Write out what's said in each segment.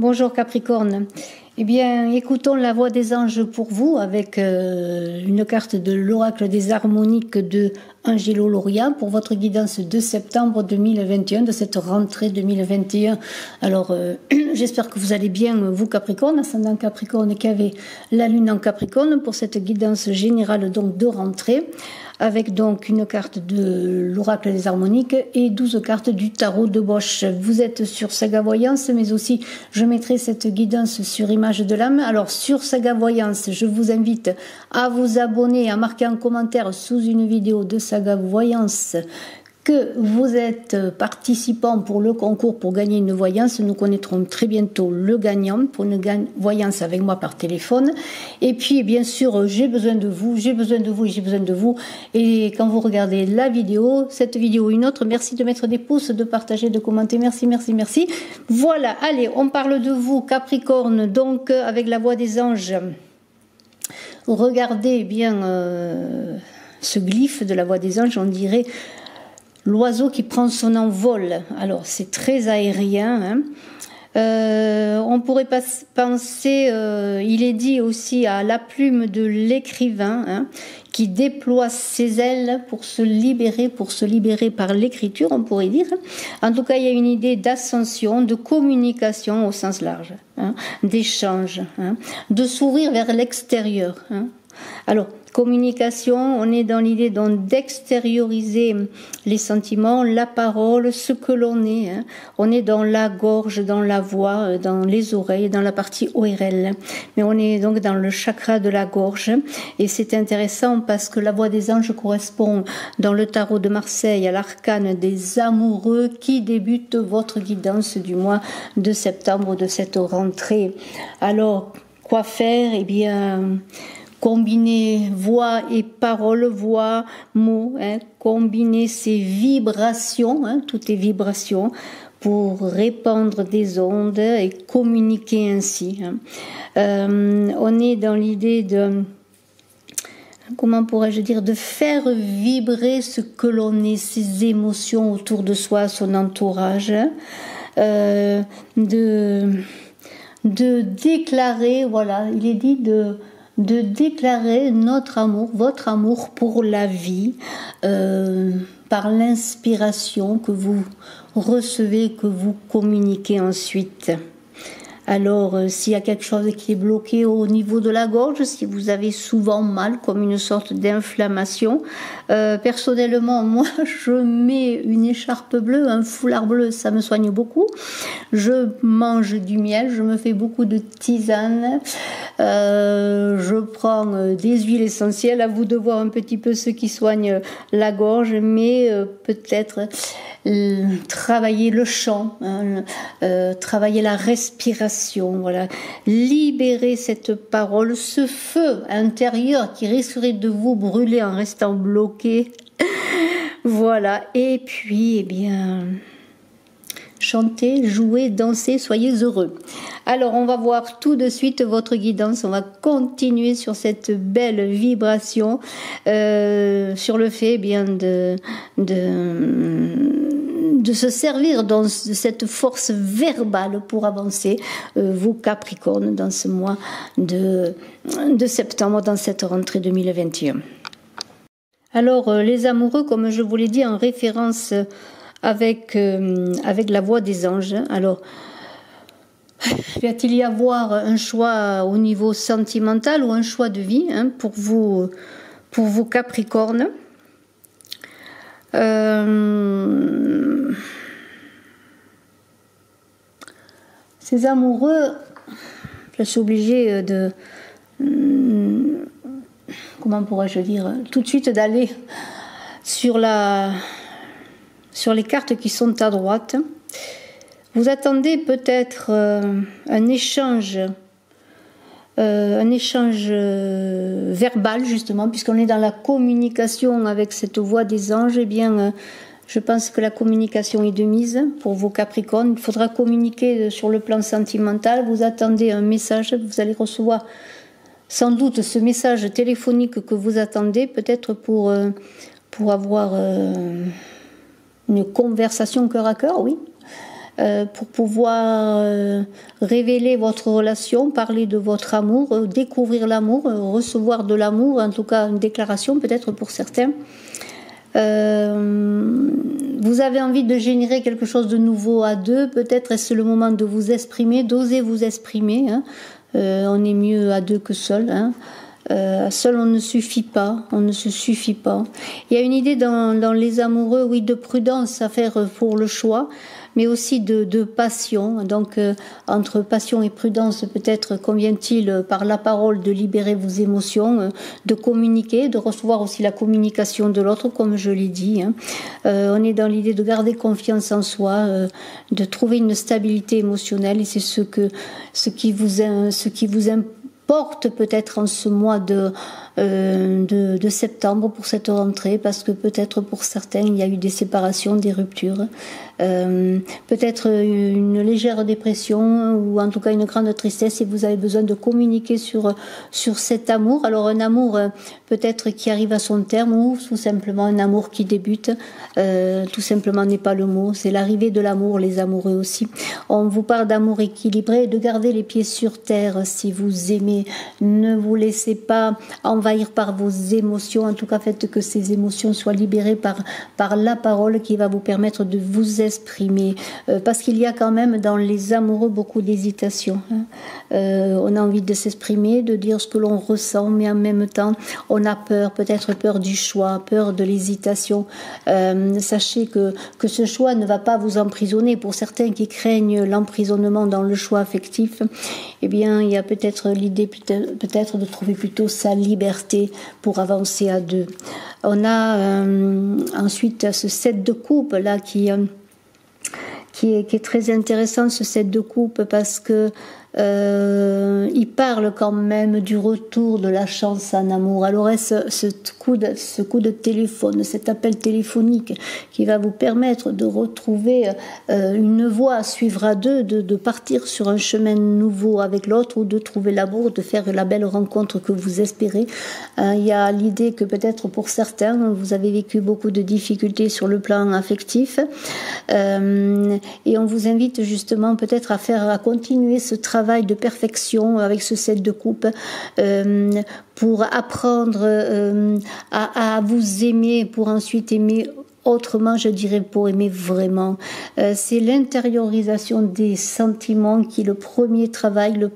Bonjour Capricorne. Eh bien, écoutons la voix des anges pour vous avec une carte de l'oracle des harmoniques de Angelo Lauria pour votre guidance de septembre 2021, de cette rentrée 2021. Alors, j'espère que vous allez bien, vous Capricorne, ascendant Capricorne qui avez la lune en Capricorne pour cette guidance générale donc de rentrée, avec donc une carte de l'oracle des harmoniques et 12 cartes du tarot de Bosch. Vous êtes sur Saga Voyance, mais aussi je mettrai cette guidance sur Image de l'âme. Alors sur Saga Voyance, je vous invite à vous abonner, à marquer un commentaire sous une vidéo de Saga Voyance que vous êtes participant pour le concours pour gagner une voyance. Nous connaîtrons très bientôt le gagnant pour une voyance avec moi par téléphone. Et puis, bien sûr, j'ai besoin de vous, j'ai besoin de vous et j'ai besoin de vous. Et quand vous regardez la vidéo, cette vidéo ou une autre, merci de mettre des pouces, de partager, de commenter. Merci, merci, merci. Voilà, allez, on parle de vous, Capricorne, donc avec la voix des anges. Regardez bien ce glyphe de la voix des anges, on dirait l'oiseau qui prend son envol. Alors c'est très aérien, hein. On pourrait penser, il est dit aussi à la plume de l'écrivain, hein, qui déploie ses ailes pour se libérer par l'écriture, on pourrait dire. En tout cas, il y a une idée d'ascension, de communication au sens large, hein, d'échange, hein, de s'ouvrir vers l'extérieur, hein. Alors, communication, on est dans l'idée d'extérioriser les sentiments, la parole, ce que l'on est, hein. On est dans la gorge, dans la voix, dans les oreilles, dans la partie ORL. Mais on est donc dans le chakra de la gorge. Et c'est intéressant parce que la voix des anges correspond dans le tarot de Marseille à l'arcane des amoureux qui débute votre guidance du mois de septembre de cette rentrée. Alors, quoi faire? Eh bien, combiner voix et parole, voix, mots, hein, combiner ces vibrations, hein, toutes les vibrations, pour répandre des ondes et communiquer ainsi, hein. On est dans l'idée de, comment pourrais-je dire, de faire vibrer ce que l'on est, ses émotions autour de soi, son entourage, de déclarer, voilà, il est dit de déclarer notre amour, votre amour pour la vie, par l'inspiration que vous recevez, que vous communiquez ensuite. Alors, s'il y a quelque chose qui est bloqué au niveau de la gorge, si vous avez souvent mal, comme une sorte d'inflammation, personnellement, moi, je mets une écharpe bleue, un foulard bleu, ça me soigne beaucoup. Je mange du miel, je me fais beaucoup de tisanes, je prends des huiles essentielles, à vous de voir un petit peu ce qui soigne la gorge, mais peut-être travailler le chant, hein, travailler la respiration, voilà, libérer cette parole, ce feu intérieur qui risquerait de vous brûler en restant bloqué, voilà. Et puis, eh bien, chantez, jouez, dansez, soyez heureux. Alors, on va voir tout de suite votre guidance. On va continuer sur cette belle vibration, sur le fait, eh bien, de se servir de cette force verbale pour avancer, vous Capricorne, dans ce mois de septembre, dans cette rentrée 2021. Alors, les amoureux, comme je vous l'ai dit, en référence avec la voix des anges. Alors, va-t-il y avoir un choix au niveau sentimental ou un choix de vie, hein, pour vous Capricorne? Ces amoureux, je suis obligée de, comment pourrais-je dire, tout de suite d'aller sur les cartes qui sont à droite. Vous attendez peut-être un échange verbal, justement, puisqu'on est dans la communication avec cette voix des anges. Eh bien, je pense que la communication est de mise pour vos Capricornes. Il faudra communiquer sur le plan sentimental. Vous attendez un message, vous allez recevoir sans doute ce message téléphonique que vous attendez, peut-être pour avoir une conversation cœur à cœur, oui. pour pouvoir révéler votre relation, parler de votre amour, découvrir l'amour, recevoir de l'amour, en tout cas une déclaration peut-être pour certains. Vous avez envie de générer quelque chose de nouveau à deux, peut-être est-ce le moment de vous exprimer, d'oser vous exprimer, hein. On est mieux à deux que seul, hein. Seul on ne suffit pas, on ne se suffit pas. Il y a une idée dans les amoureux, oui, de prudence à faire pour le choix, mais aussi de passion. Donc entre passion et prudence, peut-être convient-il par la parole de libérer vos émotions, de communiquer, de recevoir aussi la communication de l'autre, comme je l'ai dit, hein. On est dans l'idée de garder confiance en soi, de trouver une stabilité émotionnelle, et c'est ce qui vous importe peut-être en ce mois de septembre pour cette rentrée, parce que peut-être pour certains il y a eu des séparations, des ruptures, peut-être une légère dépression ou en tout cas une grande tristesse, et vous avez besoin de communiquer sur cet amour. Alors un amour peut-être qui arrive à son terme, ou tout simplement un amour qui débute, tout simplement n'est pas le mot, c'est l'arrivée de l'amour, les amoureux aussi. On vous parle d'amour équilibré, de garder les pieds sur terre si vous aimez, ne vous laissez pas envahir par vos émotions, en tout cas faites que ces émotions soient libérées par la parole qui va vous permettre de vous exprimer, parce qu'il y a quand même dans les amoureux beaucoup d'hésitation, hein. On a envie de s'exprimer, de dire ce que l'on ressent, mais en même temps on a peur, peut-être peur du choix, peur de l'hésitation. Sachez que ce choix ne va pas vous emprisonner. Pour certains qui craignent l'emprisonnement dans le choix affectif, eh bien il y a peut-être l'idée peut-être de trouver plutôt sa liberté pour avancer à deux. On a ensuite ce 7 de coupe là qui est très intéressant, ce 7 de coupe, parce que il parle quand même du retour de la chance en amour. Alors est-ce ce coup de téléphone, cet appel téléphonique qui va vous permettre de retrouver une voie à suivre à deux, de partir sur un chemin nouveau avec l'autre, ou de trouver l'amour, de faire la belle rencontre que vous espérez. Il y a l'idée que peut-être pour certains vous avez vécu beaucoup de difficultés sur le plan affectif, et on vous invite justement peut-être à continuer ce travail de perfection avec ce 7 de coupe, pour apprendre à vous aimer, pour ensuite aimer autrement, je dirais, pour aimer vraiment. C'est l'intériorisation des sentiments qui est le premier travail, le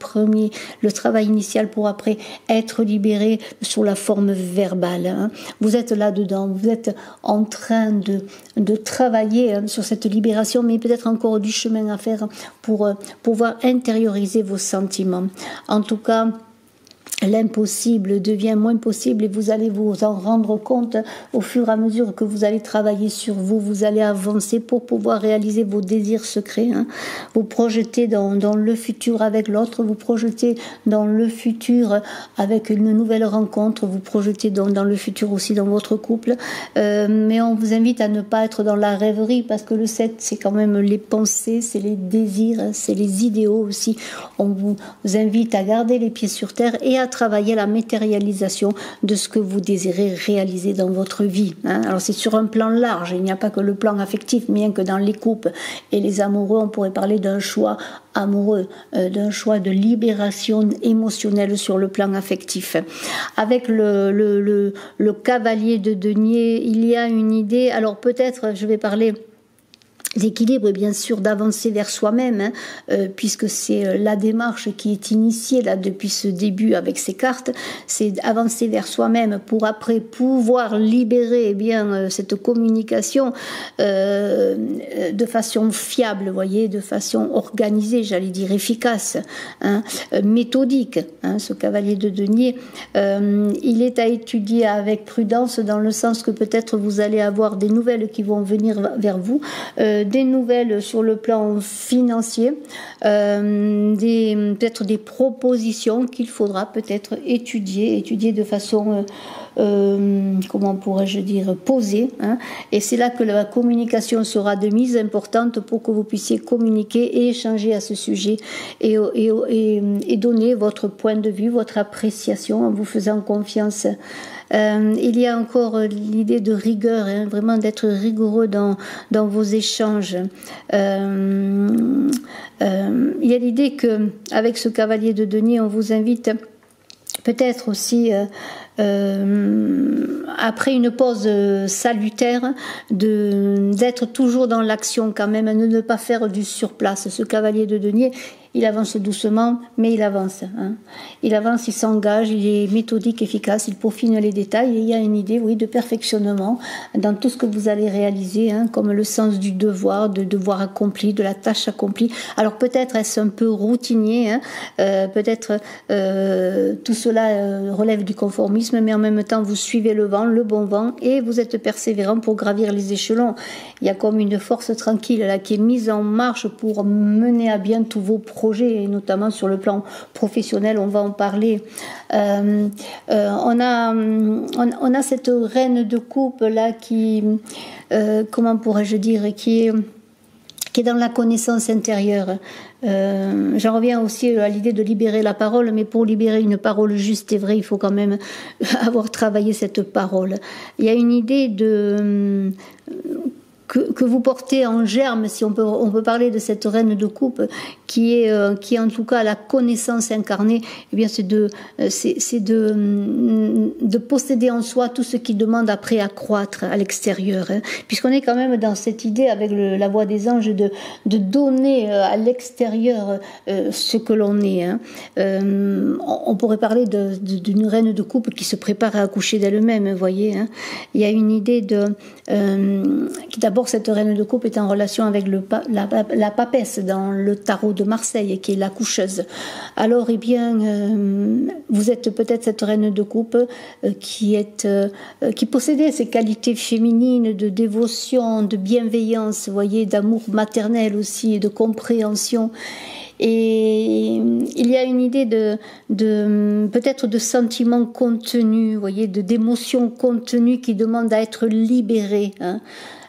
travail initial pour après être libéré sous la forme verbale, hein. Vous êtes là-dedans, vous êtes en train de travailler sur cette libération, mais peut-être encore du chemin à faire pour pouvoir intérioriser vos sentiments. En tout cas, l'impossible devient moins possible, et vous allez vous en rendre compte au fur et à mesure que vous allez travailler sur vous. Vous allez avancer pour pouvoir réaliser vos désirs secrets, hein. Vous projetez dans le futur avec l'autre, vous projetez dans le futur avec une nouvelle rencontre, vous projetez dans le futur aussi dans votre couple, mais on vous invite à ne pas être dans la rêverie, parce que le 7 c'est quand même les pensées, c'est les désirs, c'est les idéaux aussi. On vous invite à garder les pieds sur terre et à travailler la matérialisation de ce que vous désirez réaliser dans votre vie, hein. Alors c'est sur un plan large, il n'y a pas que le plan affectif, bien que dans les couples et les amoureux, on pourrait parler d'un choix amoureux, d'un choix de libération émotionnelle sur le plan affectif. Avec le cavalier de denier, il y a une idée, alors peut-être je vais parler d'équilibre, et bien sûr d'avancer vers soi-même, hein, puisque c'est la démarche qui est initiée là depuis ce début avec ces cartes, c'est avancer vers soi-même pour après pouvoir libérer bien cette communication de façon fiable, voyez, de façon organisée, j'allais dire efficace, hein, méthodique, hein, ce cavalier de denier. Il est à étudier avec prudence, dans le sens que peut-être vous allez avoir des nouvelles qui vont venir vers vous, des nouvelles sur le plan financier, peut-être des propositions qu'il faudra peut-être étudier de façon, comment pourrais-je dire, posée, hein. Et c'est là que la communication sera de mise importante pour que vous puissiez communiquer et échanger à ce sujet, et donner votre point de vue, votre appréciation en vous faisant confiance. Il y a encore l'idée de rigueur, hein, vraiment d'être rigoureux dans vos échanges. Il y a l'idée que avec ce cavalier de denier, on vous invite peut-être aussi après une pause salutaire d'être toujours dans l'action quand même, de ne pas faire du surplace. Ce cavalier de denier, il avance doucement, mais il avance. Hein. Il avance, il s'engage, il est méthodique, efficace, il peaufine les détails et il y a une idée, oui, de perfectionnement dans tout ce que vous allez réaliser, hein, comme le sens du devoir, de devoir accompli, de la tâche accomplie. Alors peut-être est-ce un peu routinier, hein, peut-être tout cela relève du conformisme, mais en même temps vous suivez le vent, le bon vent, et vous êtes persévérant pour gravir les échelons. Il y a comme une force tranquille là qui est mise en marche pour mener à bien tous vos projets, et notamment sur le plan professionnel, on va en parler. On a cette reine de coupe là qui, comment pourrais-je dire, qui est dans la connaissance intérieure. J'en reviens aussi à l'idée de libérer la parole, mais pour libérer une parole juste et vraie, il faut quand même avoir travaillé cette parole. Il y a une idée de que vous portez en germe, si on peut parler de cette reine de coupe, qui est en tout cas la connaissance incarnée. Eh bien, c'est de posséder en soi tout ce qui demande après à croître à l'extérieur, hein, puisqu'on est quand même dans cette idée avec la voix des anges de donner à l'extérieur ce que l'on est. Hein. On pourrait parler d'une reine de coupe qui se prépare à accoucher d'elle-même, vous voyez. Hein. Il y a une idée qui d'abord, cette reine de coupe est en relation avec la papesse dans le tarot de Marseille, qui est la coucheuse. Alors, eh bien, vous êtes peut-être cette reine de coupe qui possédait ces qualités féminines de dévotion, de bienveillance, vous voyez, d'amour maternel aussi, de compréhension. Et il y a une idée peut-être de sentiments contenus, vous voyez, d'émotions contenues qui demandent à être libérées. Hein.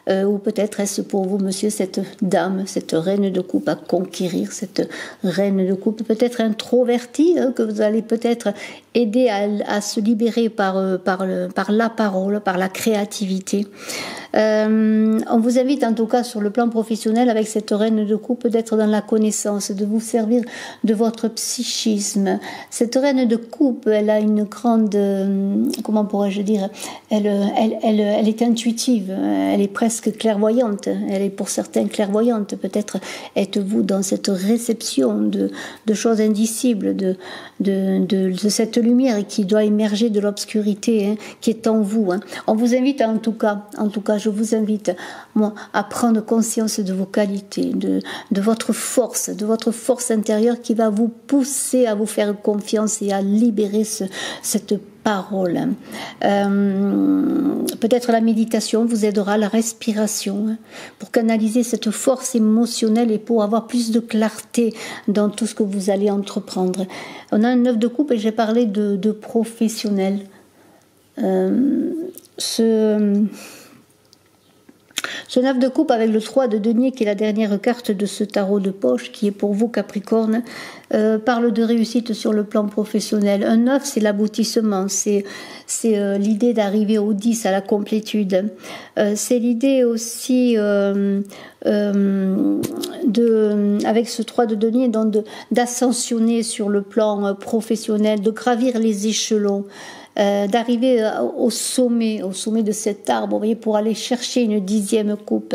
Ou peut-être est-ce pour vous, monsieur, cette dame, cette reine de coupe à conquérir, cette reine de coupe peut-être introvertie, hein, que vous allez peut-être aider à se libérer par la parole, par la créativité. On vous invite en tout cas sur le plan professionnel avec cette reine de coupe d'être dans la connaissance, de vous servir de votre psychisme. Cette reine de coupe, elle a une grande, comment pourrais-je dire, elle est intuitive, elle est presque clairvoyante, elle est pour certains clairvoyante. Peut-être êtes-vous dans cette réception de choses indicibles, de cette lumière qui doit émerger de l'obscurité, hein, qui est en vous. Hein. On vous invite en tout cas, je vous invite, moi, à prendre conscience de vos qualités, de votre force intérieure qui va vous pousser à vous faire confiance et à libérer cette parole. Peut-être la méditation vous aidera, la respiration, hein, pour canaliser cette force émotionnelle et pour avoir plus de clarté dans tout ce que vous allez entreprendre. On a un 9 de coupe et j'ai parlé de professionnel. Ce 9 de coupe avec le 3 de denier, qui est la dernière carte de ce tarot de poche, qui est pour vous Capricorne, parle de réussite sur le plan professionnel. Un 9, c'est l'aboutissement, c'est l'idée d'arriver au 10, à la complétude. C'est l'idée aussi avec ce 3 de denier, d'ascensionner sur le plan professionnel, de gravir les échelons. D'arriver au sommet de cet arbre, vous voyez, pour aller chercher une 10e coupe.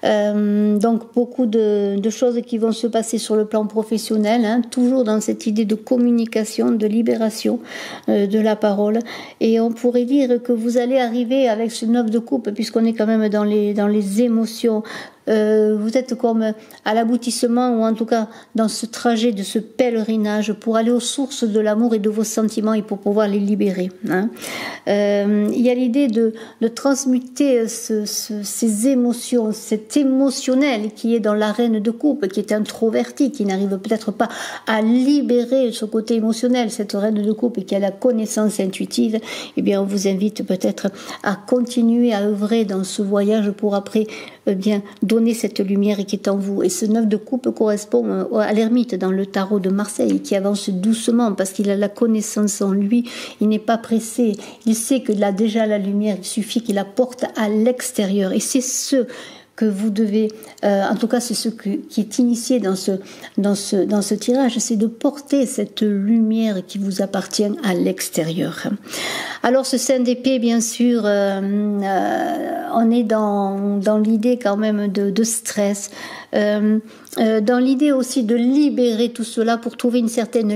Donc beaucoup de choses qui vont se passer sur le plan professionnel, hein, toujours dans cette idée de communication, de libération de la parole. Et on pourrait dire que vous allez arriver avec ce 9 de coupe, puisqu'on est quand même dans les émotions. Vous êtes comme à l'aboutissement, ou en tout cas dans ce trajet de ce pèlerinage pour aller aux sources de l'amour et de vos sentiments et pour pouvoir les libérer. Hein. Il y a l'idée de transmuter ces émotions, cette cet émotionnel qui est dans la reine de coupe, qui est introverti, qui n'arrive peut-être pas à libérer ce côté émotionnel, cette reine de coupe, et qui a la connaissance intuitive, eh bien, on vous invite peut-être à continuer à œuvrer dans ce voyage pour après, bien, donner cette lumière qui est en vous. Et ce 9 de coupe correspond à l'ermite dans le tarot de Marseille, qui avance doucement parce qu'il a la connaissance en lui, il n'est pas pressé, il sait qu'il a déjà la lumière, il suffit qu'il la porte à l'extérieur. Et c'est ce que vous devez, en tout cas c'est ce qui est initié dans ce tirage, c'est de porter cette lumière qui vous appartient à l'extérieur. Alors ce saint d'épée, bien sûr, on est dans l'idée quand même de stress, dans l'idée aussi de libérer tout cela pour trouver une certaine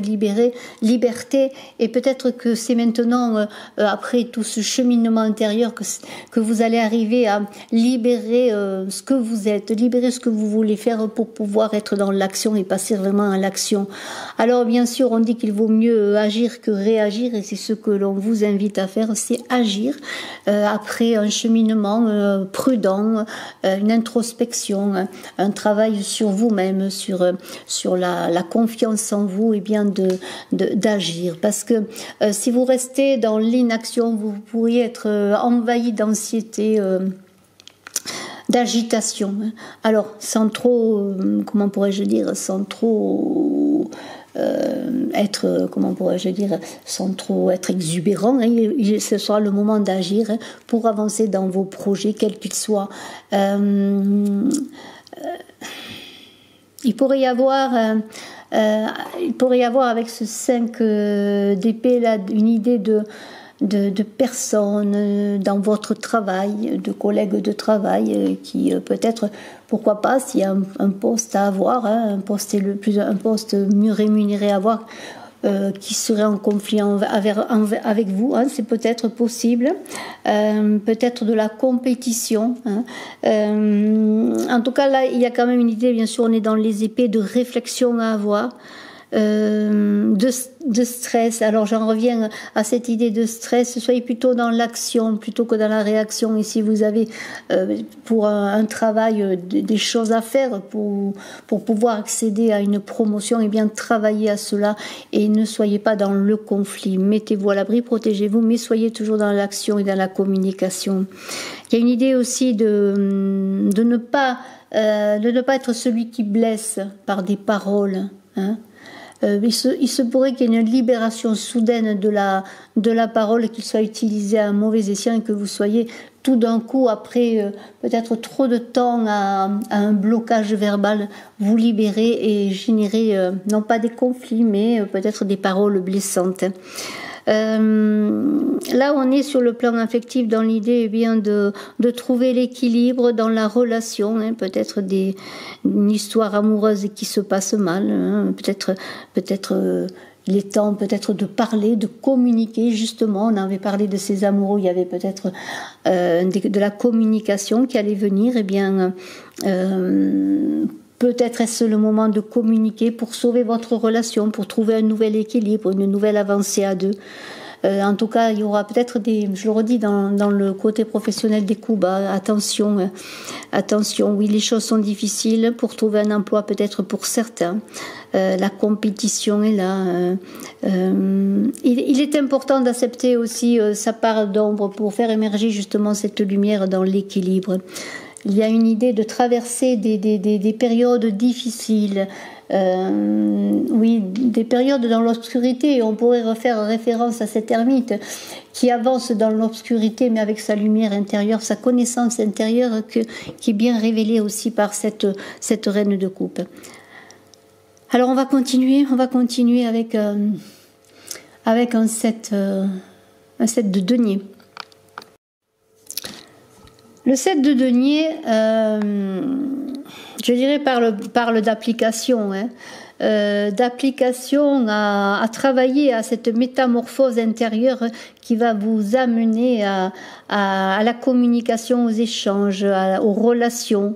liberté, et peut-être que c'est maintenant, après tout ce cheminement intérieur, que vous allez arriver à libérer ce que vous êtes, libérer ce que vous voulez faire pour pouvoir être dans l'action et passer vraiment à l'action. Alors bien sûr, on dit qu'il vaut mieux agir que réagir, et c'est ce que l'on vous invite à faire, c'est agir après un cheminement prudent, une introspection, un travail sur vous-même, sur la confiance en vous, et bien d'agir. Parce que si vous restez dans l'inaction, vous pourriez être envahi d'anxiété, d'agitation. Alors, sans trop, comment pourrais-je dire, sans trop être, comment pourrais-je dire, sans trop être exubérant, hein, ce sera le moment d'agir, hein, pour avancer dans vos projets, quels qu'ils soient. Il pourrait y avoir avec ce 5 d'épée là une idée de personnes dans votre travail, de collègues de travail qui peut-être, pourquoi pas, s'il y a un poste à avoir, hein, un poste mieux rémunéré à avoir, qui serait en conflit avec vous, hein, c'est peut-être possible, peut-être de la compétition, hein. En tout cas là il y a quand même une idée, bien sûr on est dans les épées, de réflexion à avoir, de stress. Alors j'en reviens à cette idée de stress, soyez plutôt dans l'action plutôt que dans la réaction. Et si vous avez pour un travail des choses à faire pour pouvoir accéder à une promotion, et bien travaillez à cela et ne soyez pas dans le conflit. Mettez-vous à l'abri, protégez-vous, mais soyez toujours dans l'action et dans la communication. Il y a une idée aussi de ne pas être celui qui blesse par des paroles, hein. Il se pourrait qu'il y ait une libération soudaine de la parole, qu'il soit utilisé à un mauvais escient, et que vous soyez tout d'un coup, après peut-être trop de temps à un blocage verbal, vous libérer et générer non pas des conflits, mais peut-être des paroles blessantes. Là on est sur le plan affectif, dans l'idée, eh bien de trouver l'équilibre dans la relation, hein, peut-être une histoire amoureuse qui se passe mal, hein, peut-être il est temps peut-être de parler, de communiquer. Justement, on avait parlé de ces amoureux, il y avait peut-être de la communication qui allait venir, eh bien peut-être est-ce le moment de communiquer pour sauver votre relation, pour trouver un nouvel équilibre, une nouvelle avancée à deux. En tout cas, il y aura peut-être je le redis, dans le côté professionnel des coups bas, attention, oui, les choses sont difficiles pour trouver un emploi, peut-être pour certains. La compétition est là. Il est important d'accepter aussi sa part d'ombre pour faire émerger justement cette lumière dans l'équilibre. Il y a une idée de traverser des périodes difficiles, oui, des périodes dans l'obscurité. On pourrait refaire référence à cet ermite qui avance dans l'obscurité, mais avec sa lumière intérieure, sa connaissance intérieure qui est bien révélée aussi par cette reine de coupe. Alors on va continuer avec un 7 de denier. Le 7 de denier, je dirais parle d'application, hein, d'application à travailler à cette métamorphose intérieure qui va vous amener à la communication, aux échanges, aux relations.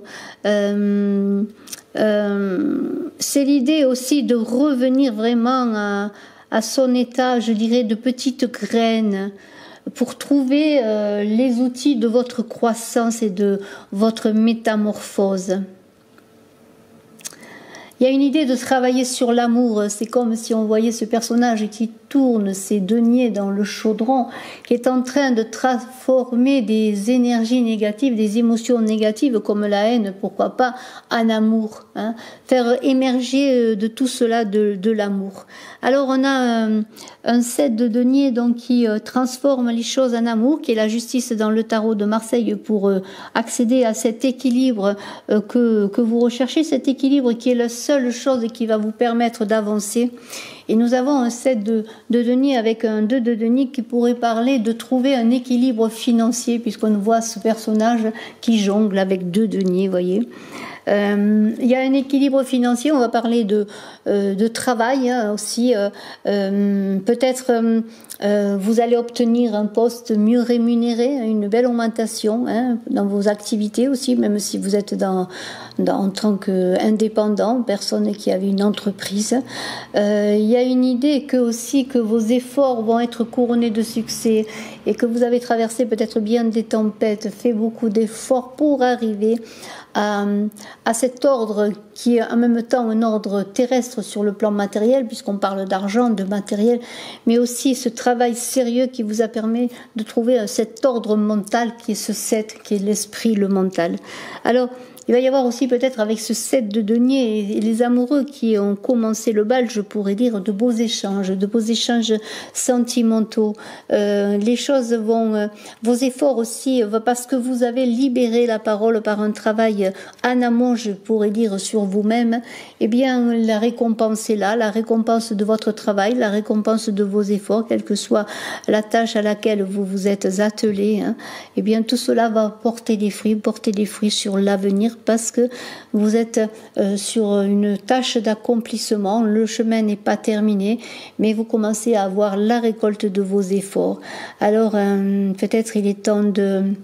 C'est l'idée aussi de revenir vraiment à son état, je dirais, de petite graine, pour trouver les outils de votre croissance et de votre métamorphose. Il y a une idée de travailler sur l'amour. C'est comme si on voyait ce personnage qui tourne ses deniers dans le chaudron, qui est en train de transformer des énergies négatives, des émotions négatives comme la haine, pourquoi pas, en amour. Faire émerger de tout cela de l'amour. Alors on a un set de deniers donc, qui transforme les choses en amour, qui est la justice dans le tarot de Marseille pour accéder à cet équilibre que vous recherchez, cet équilibre qui est la seule chose qui va vous permettre d'avancer. Et nous avons un set de deniers avec un 2 de deniers qui pourrait parler de trouver un équilibre financier, puisqu'on voit ce personnage qui jongle avec 2 deniers, voyez. Il y a un équilibre financier, on va parler de travail aussi. Peut-être vous allez obtenir un poste mieux rémunéré, une belle augmentation dans vos activités aussi, même si vous êtes en tant qu'indépendant, personne qui avait une entreprise. Il y a une idée que vos efforts vont être couronnés de succès et que vous avez traversé peut-être bien des tempêtes, fait beaucoup d'efforts pour arriver à cet ordre qui est en même temps un ordre terrestre sur le plan matériel, puisqu'on parle d'argent, de matériel, mais aussi ce travail sérieux qui vous a permis de trouver cet ordre mental qui est ce 7, qui est l'esprit, le mental. Alors, il va y avoir aussi peut-être avec ce 7 de deniers et les amoureux qui ont commencé le bal, je pourrais dire, de beaux échanges sentimentaux. Les choses vont, vos efforts aussi, parce que vous avez libéré la parole par un travail en amont, je pourrais dire, sur vous-même, eh bien, la récompense est là, la récompense de votre travail, la récompense de vos efforts, quelle que soit la tâche à laquelle vous vous êtes attelé, eh bien, tout cela va porter des fruits sur l'avenir, parce que vous êtes sur une tâche d'accomplissement, le chemin n'est pas terminé, mais vous commencez à avoir la récolte de vos efforts. Alors peut-être il est temps de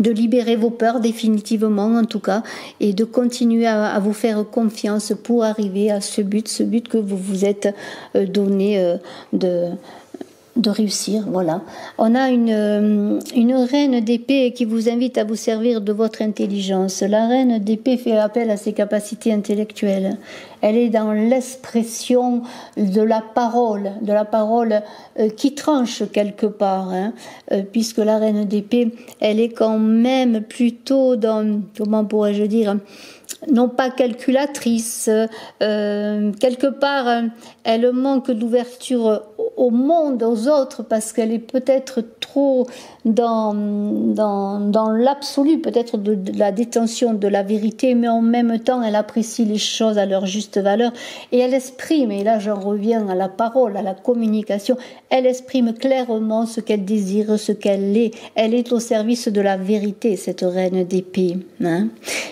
libérer vos peurs définitivement en tout cas, et de continuer à vous faire confiance pour arriver à ce but que vous vous êtes donné de réussir, voilà. On a une reine d'épée qui vous invite à vous servir de votre intelligence. La reine d'épée fait appel à ses capacités intellectuelles. Elle est dans l'expression de la parole qui tranche quelque part, puisque la reine d'épée, elle est quand même plutôt dans, comment pourrais-je dire, non pas calculatrice, quelque part elle manque d'ouverture au monde, aux autres, parce qu'elle est peut-être trop dans l'absolu, peut-être de la détention de la vérité, mais en même temps elle apprécie les choses à leur juste valeur et elle exprime, et là j'en reviens à la parole, à la communication, elle exprime clairement ce qu'elle désire, ce qu'elle est. Elle est au service de la vérité, cette reine d'épée.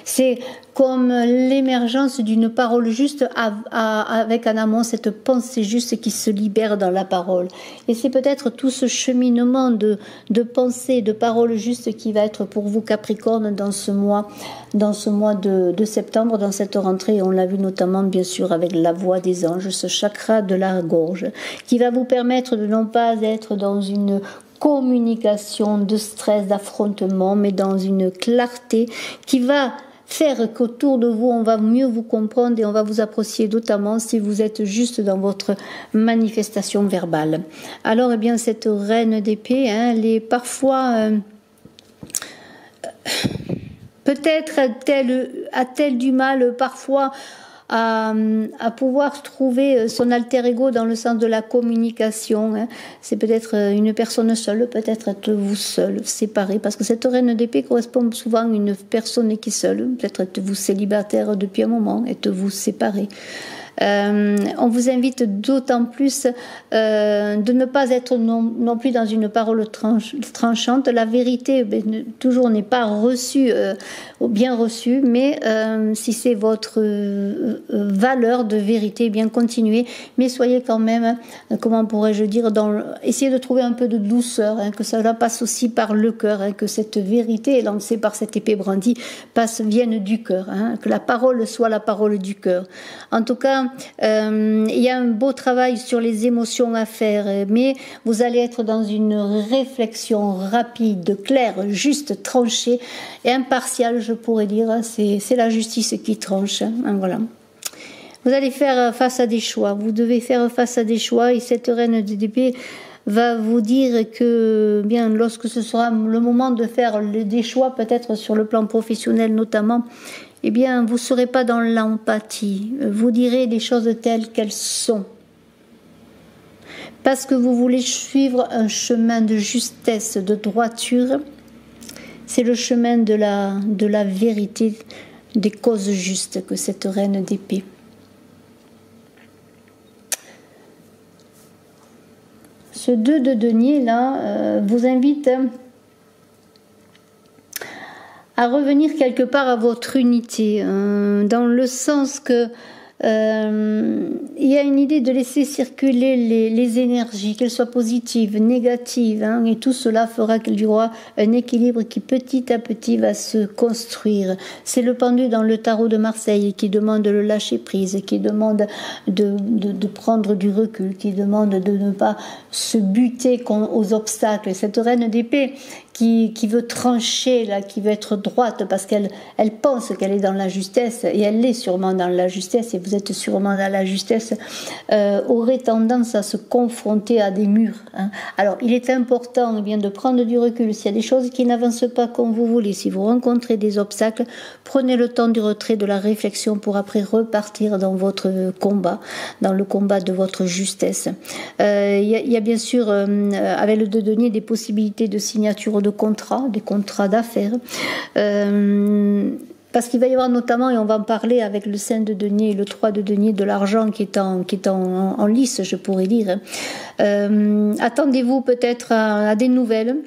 C'est comme l'émergence d'une parole juste avec en amont cette pensée juste qui se libère dans la parole. Et c'est peut-être tout ce cheminement de pensée, de parole juste qui va être pour vous Capricorne dans ce mois de septembre, dans cette rentrée. On l'a vu notamment bien sûr avec la voix des anges, ce chakra de la gorge, qui va vous permettre de non pas être dans une communication de stress, d'affrontement, mais dans une clarté qui va faire qu'autour de vous, on va mieux vous comprendre et on va vous apprécier, notamment si vous êtes juste dans votre manifestation verbale. Alors, eh bien, cette reine d'épée, elle est parfois... peut-être a-t-elle du mal parfois à pouvoir trouver son alter ego dans le sens de la communication. C'est peut-être une personne seule, peut-être êtes-vous seul, séparé, parce que cette reine d'épée correspond souvent à une personne qui est seule, peut-être êtes-vous célibataire depuis un moment, êtes-vous séparé. On vous invite d'autant plus de ne pas être non plus dans une parole tranchante. La vérité toujours n'est pas reçue, bien reçue, mais si c'est votre valeur de vérité, bien continuez, mais soyez quand même, comment pourrais-je dire, essayez de trouver un peu de douceur, que cela passe aussi par le cœur, que cette vérité lancée par cette épée brandie vienne du cœur, que la parole soit la parole du cœur. En tout cas, il y a un beau travail sur les émotions à faire, mais vous allez être dans une réflexion rapide, claire, juste, tranchée et impartiale, je pourrais dire. C'est la justice qui tranche. Voilà. Vous allez faire face à des choix. Vous devez faire face à des choix et cette reine d'épée va vous dire que bien lorsque ce sera le moment de faire des choix, peut-être sur le plan professionnel notamment, eh bien vous ne serez pas dans l'empathie. Vous direz les choses telles qu'elles sont. Parce que vous voulez suivre un chemin de justesse, de droiture. C'est le chemin de la vérité, des causes justes que cette reine d'épée. Ce 2 de denier là vous invite à revenir quelque part à votre unité, dans le sens que il y a une idée de laisser circuler les énergies, qu'elles soient positives, négatives, et tout cela fera qu'il y aura un équilibre qui petit à petit va se construire. C'est le pendu dans le tarot de Marseille qui demande le lâcher prise, qui demande de prendre du recul, qui demande de ne pas se buter aux obstacles. Cette reine d'épée qui veut trancher, là, qui veut être droite parce qu'elle pense qu'elle est dans la justesse, et elle l'est sûrement dans la justesse, et vous êtes sûrement dans la justesse, aurait tendance à se confronter à des murs. Alors, il est important bien de prendre du recul. S'il y a des choses qui n'avancent pas comme vous voulez, si vous rencontrez des obstacles, prenez le temps du retrait, de la réflexion pour après repartir dans votre combat, dans le combat de votre justesse. Il y a bien sûr, avec le 2 de denier, des possibilités de signature de contrats, des contrats d'affaires. Parce qu'il va y avoir notamment, et on va en parler avec le 5 de denier et le 3 de denier, de l'argent qui est en lice, je pourrais dire. Attendez-vous peut-être à des nouvelles.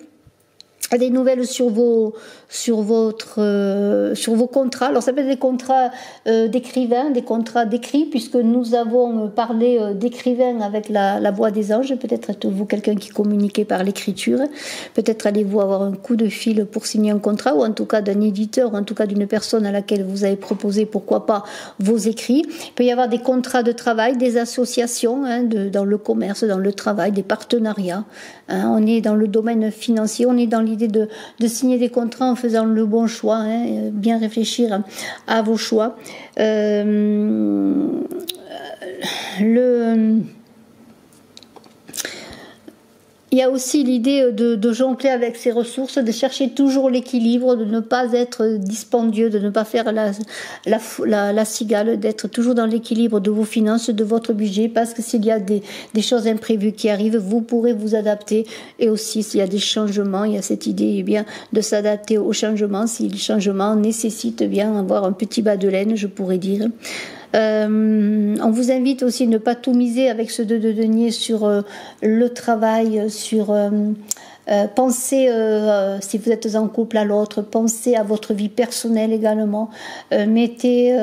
Des nouvelles sur vos contrats. Alors ça peut être des contrats d'écrivains, des contrats d'écrit, puisque nous avons parlé d'écrivains avec la voix des anges. Peut-être êtes-vous quelqu'un qui communiquait par l'écriture. Peut-être allez-vous avoir un coup de fil pour signer un contrat, ou en tout cas d'un éditeur, ou en tout cas d'une personne à laquelle vous avez proposé, pourquoi pas, vos écrits. Il peut y avoir des contrats de travail, des associations, dans le commerce, dans le travail, des partenariats. On est dans le domaine financier, on est dans l'idée de signer des contrats en faisant le bon choix, bien réfléchir à vos choix. Il y a aussi l'idée de jongler avec ses ressources, de chercher toujours l'équilibre, de ne pas être dispendieux, de ne pas faire la cigale, d'être toujours dans l'équilibre de vos finances, de votre budget, parce que s'il y a des choses imprévues qui arrivent, vous pourrez vous adapter. Et aussi, s'il y a des changements, il y a cette idée bien de s'adapter aux changements, si le changement nécessite bien avoir un petit bas de laine, je pourrais dire. On vous invite aussi à ne pas tout miser avec ce 2 de denier sur le travail, sur pensez, si vous êtes en couple, à l'autre, pensez à votre vie personnelle également. Mettez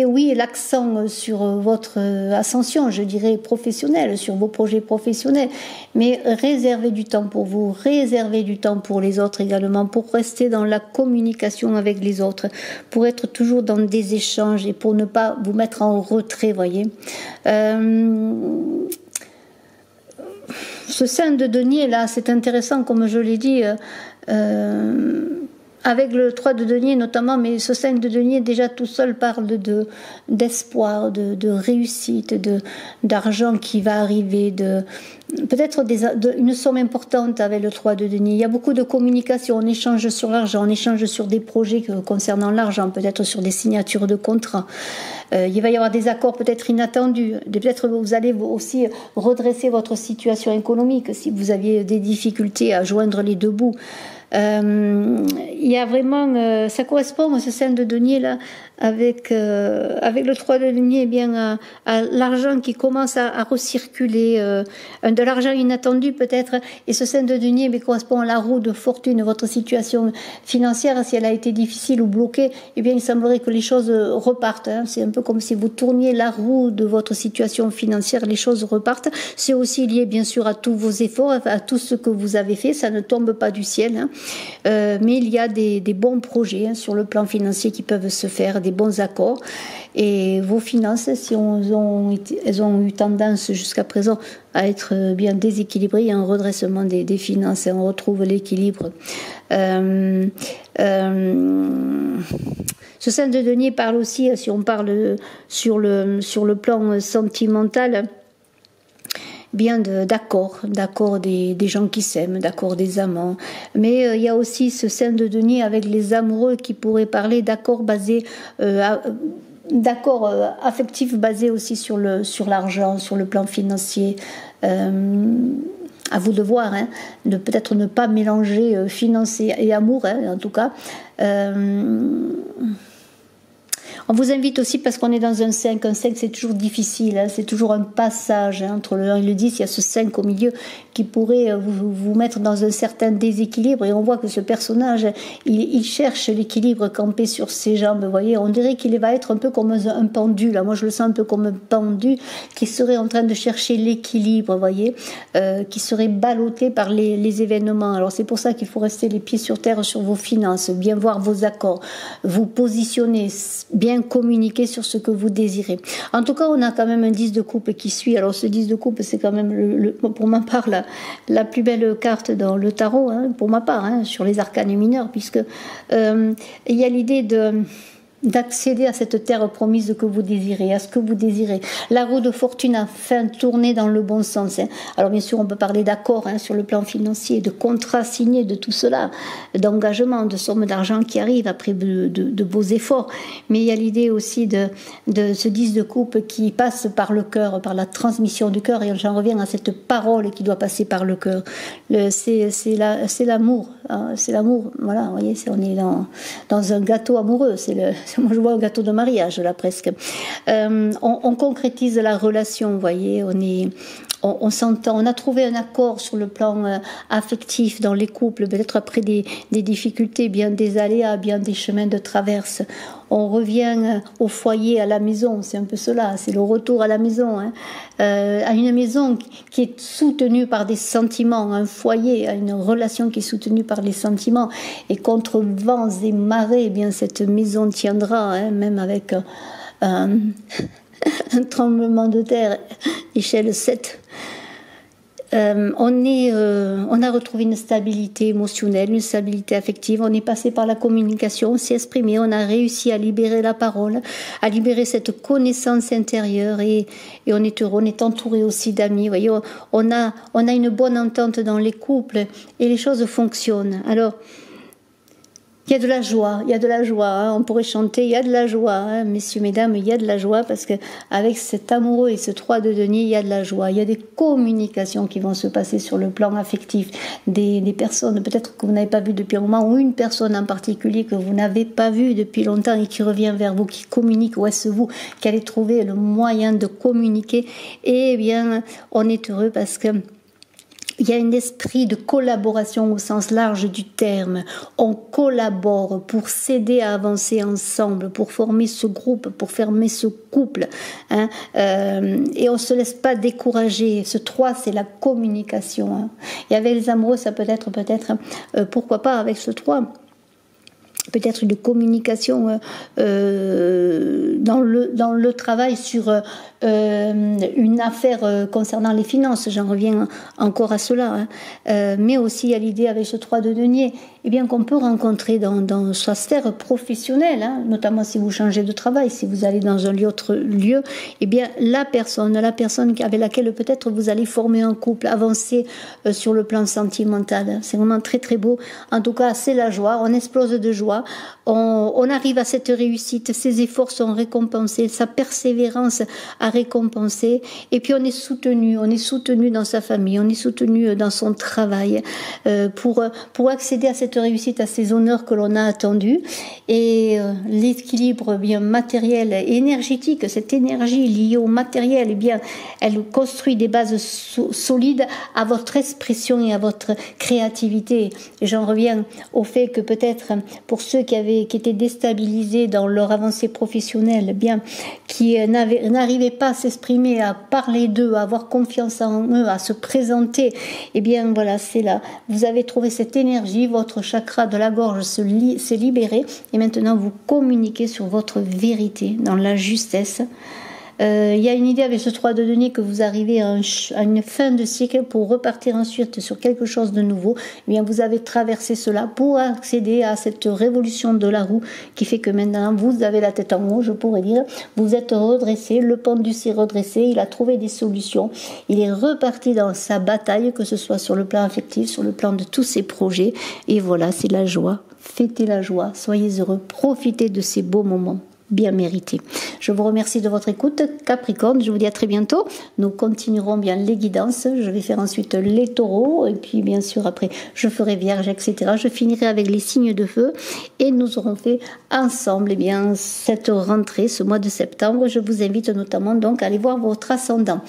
oui l'accent sur votre ascension, je dirais professionnelle, sur vos projets professionnels, mais réservez du temps pour vous, réservez du temps pour les autres également, pour rester dans la communication avec les autres, pour être toujours dans des échanges et pour ne pas vous mettre en retrait, voyez. Ce 5 de denier là, c'est intéressant, comme je l'ai dit, avec le 3 de denier notamment, mais ce 5 de denier déjà tout seul parle d'espoir, de réussite, d'argent qui va arriver, peut-être une somme importante avec le 3 de denier. Il y a beaucoup de communication, on échange sur l'argent, on échange sur des projets concernant l'argent, peut-être sur des signatures de contrats. Il va y avoir des accords peut-être inattendus, peut-être vous allez aussi redresser votre situation économique si vous aviez des difficultés à joindre les deux bouts. Il y a vraiment, ça correspond ce 5 de denier là avec le 3 de denier, eh bien à l'argent qui commence à recirculer, de l'argent inattendu peut-être, et ce 5 de denier correspond à la roue de fortune. Votre situation financière, si elle a été difficile ou bloquée, eh bien il semblerait que les choses repartent, c'est un peu comme si vous tourniez la roue de votre situation financière, les choses repartent. C'est aussi lié bien sûr à tous vos efforts, à tout ce que vous avez fait, ça ne tombe pas du ciel, mais il y a a des bons projets sur le plan financier qui peuvent se faire, des bons accords. Et vos finances, si elles ont eu tendance jusqu'à présent à être bien déséquilibrées, il y a un redressement des finances et on retrouve l'équilibre. Ce saint de denier parle aussi, si on parle sur le plan sentimental, bien d'accords des gens qui s'aiment, d'accords des amants. Mais il y a aussi ce saint de denier avec les amoureux qui pourrait parler d'accords basés d'accords affectifs basés aussi sur l'argent, sur le plan financier. À vous de voir, hein, de peut-être ne pas mélanger finance et amour, hein, en tout cas. On vous invite aussi, parce qu'on est dans un 5 c'est toujours difficile, hein, c'est toujours un passage hein, entre le 1 et le 10, il y a ce 5 au milieu qui pourrait vous mettre dans un certain déséquilibre, et on voit que ce personnage, il cherche l'équilibre campé sur ses jambes, vous voyez, on dirait qu'il va être un peu comme un pendu, là. Moi je le sens un peu comme un pendu qui serait en train de chercher l'équilibre, vous voyez, qui serait ballotté par les événements. Alors c'est pour ça qu'il faut rester les pieds sur terre sur vos finances, bien voir vos accords, vous positionner, bien communiquer sur ce que vous désirez. En tout cas, on a quand même un 10 de coupe qui suit. Alors ce 10 de coupe, c'est quand même, pour ma part, la plus belle carte dans le tarot, hein, pour ma part, hein, sur les arcanes mineurs, puisque il y a l'idée d'accéder à cette terre promise que vous désirez, à ce que vous désirez. La roue de fortune a enfin tourné dans le bon sens. Hein. Alors bien sûr, on peut parler d'accords hein, sur le plan financier, de contrats signés, de tout cela, d'engagement, de sommes d'argent qui arrivent après de beaux efforts. Mais il y a l'idée aussi de ce 10 de coupe qui passe par le cœur, par la transmission du cœur. Et j'en reviens à cette parole qui doit passer par le cœur. C'est l'amour. Hein, c'est l'amour. Voilà, vous voyez, on est dans un gâteau amoureux. Moi je vois un gâteau de mariage là presque. On concrétise la relation, vous voyez, on s'entend, on a trouvé un accord sur le plan affectif dans les couples, peut-être après des difficultés, bien des aléas, bien des chemins de traverse. On revient au foyer, à la maison, c'est un peu cela, c'est le retour à la maison, hein. À une maison qui est soutenue par des sentiments, un foyer, une relation qui est soutenue par les sentiments, et contre vents et marées, eh bien cette maison tiendra, hein, même avec un tremblement de terre, échelle 7. On a retrouvé une stabilité émotionnelle, une stabilité affective, on est passé par la communication, on s'est exprimé, on a réussi à libérer la parole, à libérer cette connaissance intérieure et on est heureux, on est entouré aussi d'amis, voyez, on a une bonne entente dans les couples et les choses fonctionnent. Alors, il y a de la joie, hein. On pourrait chanter, il y a de la joie, hein. Messieurs, mesdames, il y a de la joie, parce que avec cet amoureux et ce 3 de denier, il y a de la joie, il y a des communications qui vont se passer sur le plan affectif, des personnes peut-être que vous n'avez pas vues depuis un moment, ou une personne en particulier que vous n'avez pas vue depuis longtemps et qui revient vers vous, qui communique, ou est-ce vous qui allez trouver le moyen de communiquer, et bien, on est heureux parce que il y a un esprit de collaboration au sens large du terme. On collabore pour s'aider à avancer ensemble, pour former ce groupe, pour former ce couple. Hein, et on ne se laisse pas décourager. Ce 3, c'est la communication. Hein. Et avec les amoureux, ça peut être pourquoi pas avec ce 3 peut-être une communication dans le travail sur une affaire concernant les finances, j'en reviens encore à cela, hein. Mais aussi à l'idée avec ce 3 de denier, eh bien qu'on peut rencontrer dans sa sphère professionnelle, hein, notamment si vous changez de travail, si vous allez dans un autre lieu, eh bien la personne avec laquelle peut-être vous allez former un couple, avancer sur le plan sentimental. C'est vraiment très très beau. En tout cas, c'est la joie, on explose de joie, on arrive à cette réussite, ses efforts sont récompensés, sa persévérance à récompenser, et puis on est soutenu dans sa famille, on est soutenu dans son travail pour accéder à cette réussite, à ces honneurs que l'on a attendus, et l'équilibre bien matériel et énergétique, cette énergie liée au matériel, eh bien elle construit des bases solides à votre expression et à votre créativité. Et j'en reviens au fait que peut-être pour ceux qui avaient qui étaient déstabilisés dans leur avancée professionnelle, bien, qui n'arrivaient pas à s'exprimer, à parler d'eux, à avoir confiance en eux, à se présenter, et bien voilà, c'est là. Vous avez trouvé cette énergie, votre chakra de la gorge s'est libéré, et maintenant vous communiquez sur votre vérité, dans la justesse. Il y a une idée avec ce 3 de denier que vous arrivez à une fin de cycle pour repartir ensuite sur quelque chose de nouveau. Eh bien, vous avez traversé cela pour accéder à cette révolution de la roue qui fait que maintenant vous avez la tête en haut, je pourrais dire. Vous êtes redressé, le pendu s'est redressé, il a trouvé des solutions. Il est reparti dans sa bataille, que ce soit sur le plan affectif, sur le plan de tous ses projets. Et voilà, c'est la joie. Fêtez la joie, soyez heureux, profitez de ces beaux moments. Bien mérité. Je vous remercie de votre écoute, Capricorne. Je vous dis à très bientôt. Nous continuerons bien les guidances. Je vais faire ensuite les taureaux. Et puis, bien sûr, après, je ferai Vierge, etc. Je finirai avec les signes de feu. Et nous aurons fait ensemble, eh bien, cette rentrée, ce mois de septembre. Je vous invite notamment donc à aller voir votre ascendant.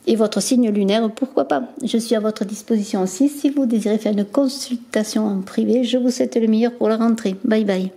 Et votre signe lunaire, pourquoi pas. Je suis à votre disposition aussi. Si vous désirez faire une consultation en privé, je vous souhaite le meilleur pour la rentrée. Bye bye.